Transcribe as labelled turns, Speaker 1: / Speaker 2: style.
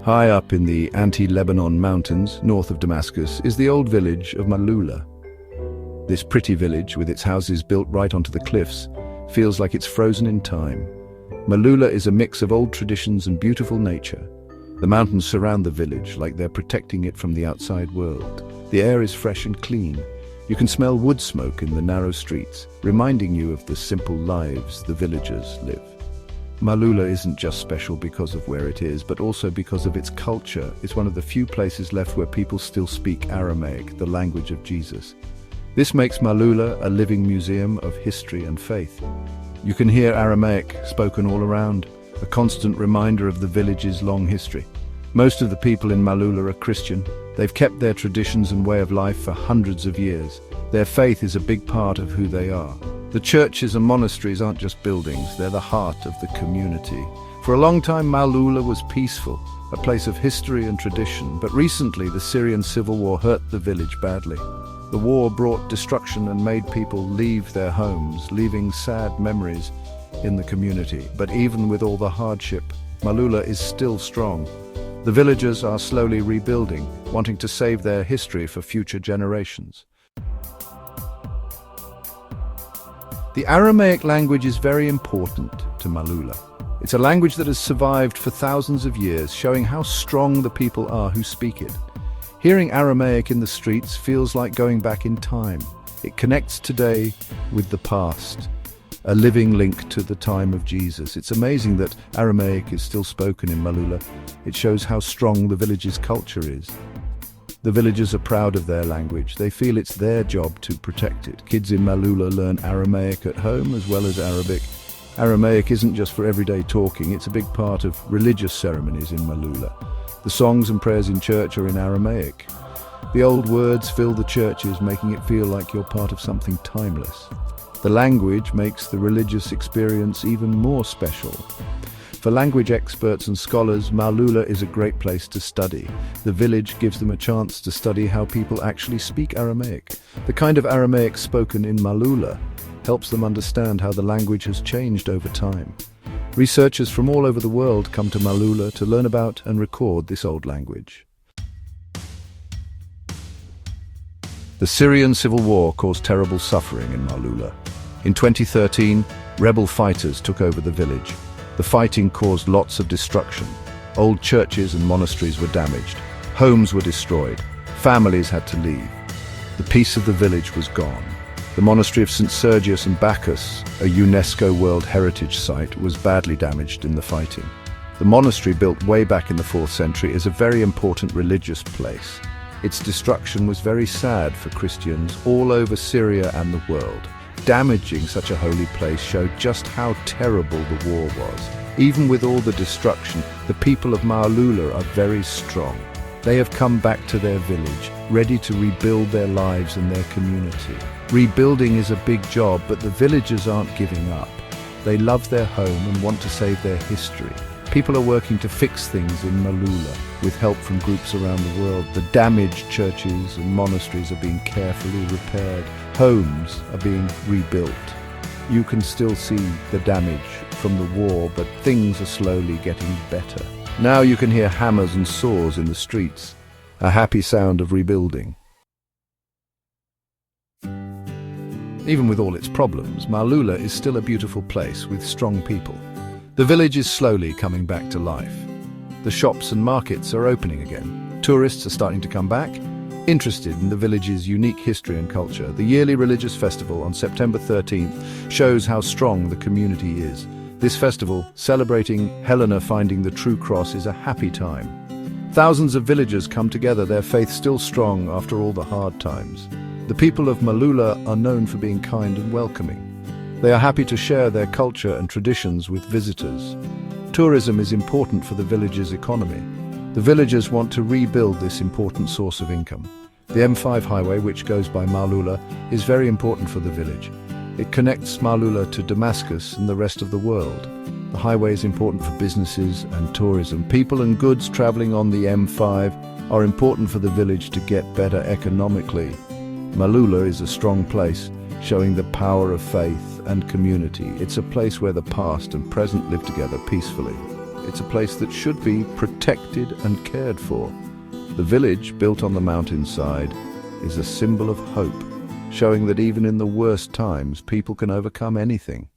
Speaker 1: High up in the Anti-Lebanon mountains, north of Damascus, is the old village of Malula. This pretty village, with its houses built right onto the cliffs, feels like it's frozen in time. Malula is a mix of old traditions and beautiful nature. The mountains surround the village like they're protecting it from the outside world. The air is fresh and clean. You can smell wood smoke in the narrow streets, reminding you of the simple lives the villagers live. Malula isn't just special because of where it is, but also because of its culture. It's one of the few places left where people still speak Aramaic, the language of Jesus. This makes Malula a living museum of history and faith. You can hear Aramaic spoken all around, a constant reminder of the village's long history. Most of the people in Malula are Christian. They've kept their traditions and way of life for hundreds of years. Their faith is a big part of who they are. The churches and monasteries aren't just buildings, they're the heart of the community. For a long time, Malula was peaceful, a place of history and tradition, but recently the Syrian civil war hurt the village badly. The war brought destruction and made people leave their homes, leaving sad memories in the community. But even with all the hardship, Malula is still strong. The villagers are slowly rebuilding, wanting to save their history for future generations. The Aramaic language is very important to Malula. It's a language that has survived for thousands of years, showing how strong the people are who speak it. Hearing Aramaic in the streets feels like going back in time. It connects today with the past, a living link to the time of Jesus. It's amazing that Aramaic is still spoken in Malula. It shows how strong the village's culture is. The villagers are proud of their language. They feel it's their job to protect it. Kids in Malula learn Aramaic at home as well as Arabic. Aramaic isn't just for everyday talking, it's a big part of religious ceremonies in Malula. The songs and prayers in church are in Aramaic. The old words fill the churches, making it feel like you're part of something timeless. The language makes the religious experience even more special. For language experts and scholars, Malula is a great place to study. The village gives them a chance to study how people actually speak Aramaic. The kind of Aramaic spoken in Malula helps them understand how the language has changed over time. Researchers from all over the world come to Malula to learn about and record this old language. The Syrian civil war caused terrible suffering in Malula. In 2013, rebel fighters took over the village. The fighting caused lots of destruction. Old churches and monasteries were damaged. Homes were destroyed. Families had to leave. The peace of the village was gone. The monastery of St. Sergius and Bacchus, a UNESCO World Heritage Site, was badly damaged in the fighting. The monastery, built way back in the 4th century, is a very important religious place. Its destruction was very sad for Christians all over Syria and the world. Damaging such a holy place showed just how terrible the war was. Even with all the destruction, the people of Malula are very strong. They have come back to their village, ready to rebuild their lives and their community. Rebuilding is a big job, but the villagers aren't giving up. They love their home and want to save their history. People are working to fix things in Malula with help from groups around the world. The damaged churches and monasteries are being carefully repaired. Homes are being rebuilt. You can still see the damage from the war, but things are slowly getting better. Now you can hear hammers and saws in the streets, a happy sound of rebuilding. Even with all its problems, Malula is still a beautiful place with strong people. The village is slowly coming back to life. The shops and markets are opening again. Tourists are starting to come back, interested in the village's unique history and culture. The yearly religious festival on September 13th shows how strong the community is. This festival, celebrating Helena finding the true cross, is a happy time. Thousands of villagers come together, their faith still strong after all the hard times. The people of Malula are known for being kind and welcoming. They are happy to share their culture and traditions with visitors. Tourism is important for the village's economy. The villagers want to rebuild this important source of income. The M5 highway, which goes by Malula, is very important for the village. It connects Malula to Damascus and the rest of the world. The highway is important for businesses and tourism. People and goods traveling on the M5 are important for the village to get better economically. Malula is a strong place, showing the power of faith and community. It's a place where the past and present live together peacefully. It's a place that should be protected and cared for. The village, built on the mountainside, is a symbol of hope, showing that even in the worst times, people can overcome anything.